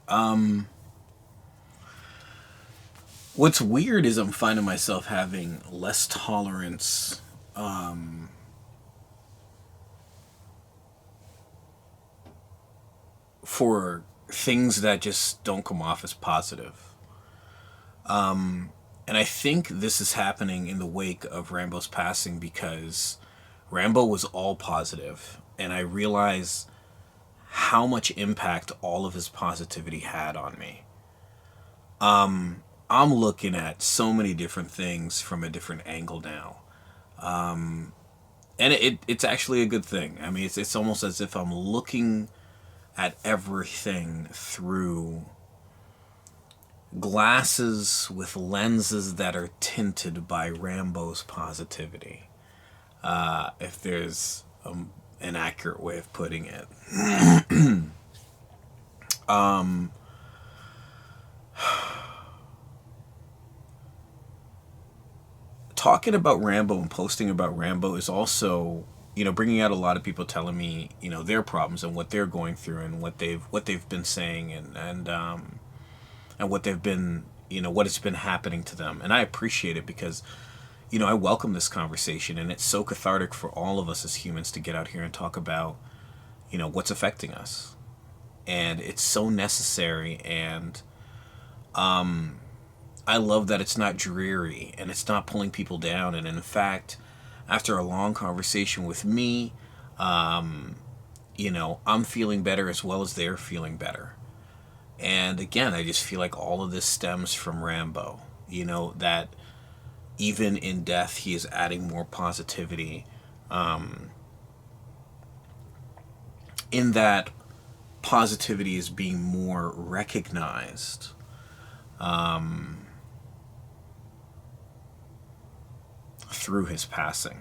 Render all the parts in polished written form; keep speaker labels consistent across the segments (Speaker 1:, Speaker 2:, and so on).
Speaker 1: Um, what's weird is I'm finding myself having less tolerance um, for things that just don't come off as positive. And I think this is happening in the wake of Rambo's passing because Rambo was all positive, and I realize how much impact all of his positivity had on me. I'm looking at so many different things from a different angle now. And it's actually a good thing. I mean, it's almost as if I'm looking at everything through glasses with lenses that are tinted by Rambo's positivity. If there's an accurate way of putting it. Talking about Rambo and posting about Rambo is also, bringing out a lot of people telling me, their problems and what they're going through and what they've been saying and what they've been, what has been happening to them. And I appreciate it because, I welcome this conversation, and it's so cathartic for all of us as humans to get out here and talk about, what's affecting us. And it's so necessary, and I love that it's not dreary and it's not pulling people down. And in fact, after a long conversation with me, I'm feeling better as well as they're feeling better. And again, I just feel like all of this stems from Rambo. That even in death, he is adding more positivity. In that positivity is being more recognized through his passing.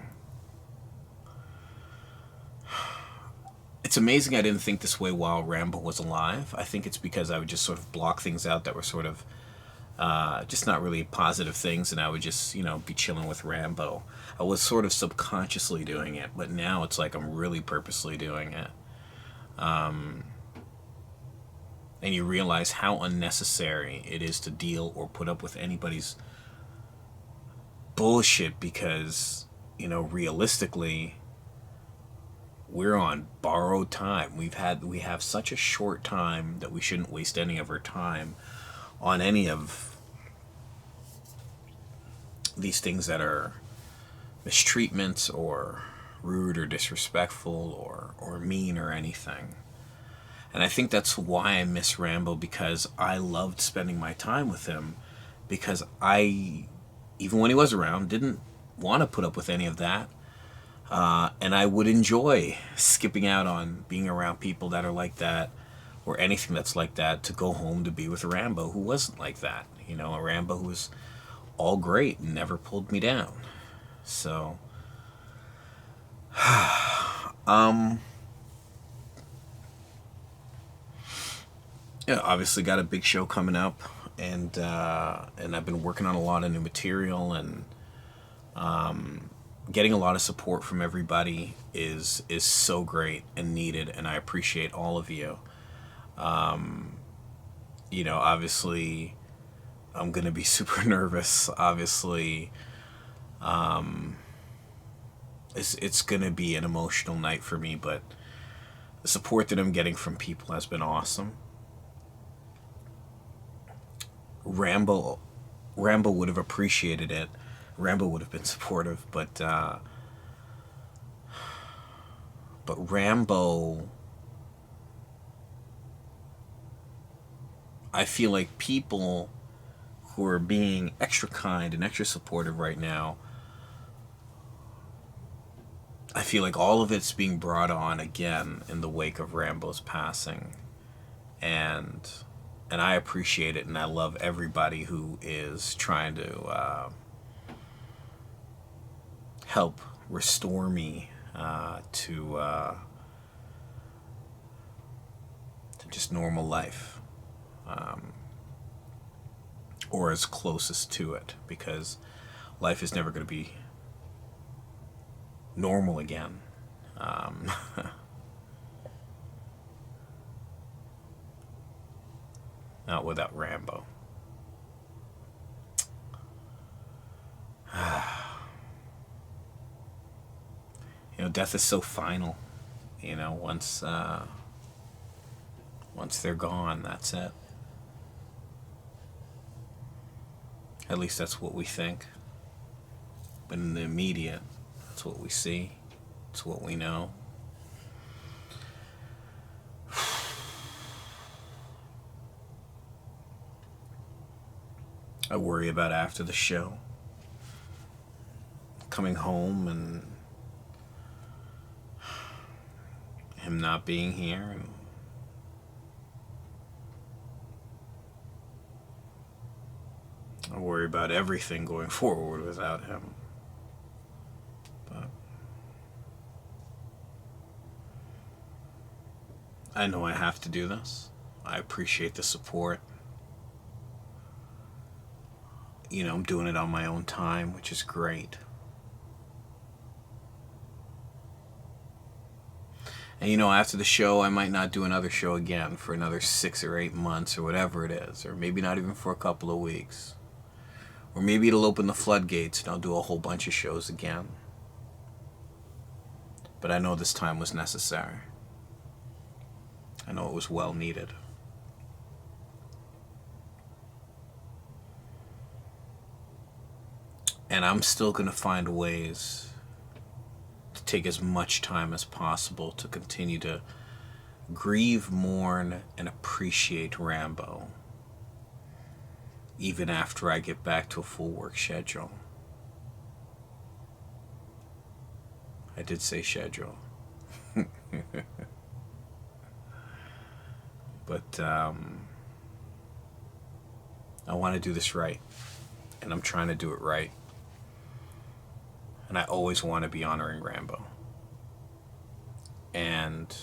Speaker 1: It's amazing I didn't think this way while Rambo was alive. I think it's because I would just sort of block things out that were sort of just not really positive things, and I would just, be chilling with Rambo. I was sort of subconsciously doing it, but now it's like I'm really purposely doing it. And you realize how unnecessary it is to deal or put up with anybody's bullshit because, realistically, we're on borrowed time. We have such a short time that we shouldn't waste any of our time on any of these things that are mistreatments or rude or disrespectful or mean or anything. And I think that's why I miss Rambo, because I loved spending my time with him, because I, even when he was around, didn't want to put up with any of that. And I would enjoy skipping out on being around people that are like that or anything that's like that to go home to be with a Rambo who wasn't like that. A Rambo who was all great and never pulled me down. So, um, yeah, obviously got a big show coming up, and I've been working on a lot of new material, and getting a lot of support from everybody is so great and needed, and I appreciate all of you. Obviously, I'm gonna be super nervous. Obviously, it's gonna be an emotional night for me, but the support that I'm getting from people has been awesome. Rambo, Rambo would have appreciated it. Rambo would have been supportive, but Rambo, I feel like people who are being extra kind and extra supportive right now, I feel like all of it's being brought on again in the wake of Rambo's passing, and I appreciate it, and I love everybody who is trying to help restore me to just normal life, or as closest to it, because life is never going to be normal again. Um, not without Rambo. Death is so final. Once they're gone, that's it. At least that's what we think. But in the immediate, that's what we see. It's what we know. I worry about after the show. Coming home and him not being here. And I worry about everything going forward without him. But I know I have to do this. I appreciate the support. I'm doing it on my own time, which is great. And after the show, I might not do another show again for another 6 or 8 months or whatever it is, or maybe not even for a couple of weeks. Or maybe it'll open the floodgates and I'll do a whole bunch of shows again. But I know this time was necessary. I know it was well needed. And I'm still going to find ways to take as much time as possible to continue to grieve, mourn, and appreciate Rambo, even after I get back to a full work schedule. I did say schedule. But I want to do this right, and I'm trying to do it right. And I always want to be honoring Rambo. And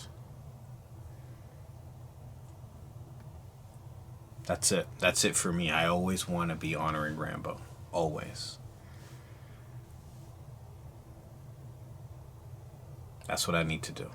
Speaker 1: that's it. That's it for me. I always want to be honoring Rambo. Always. That's what I need to do.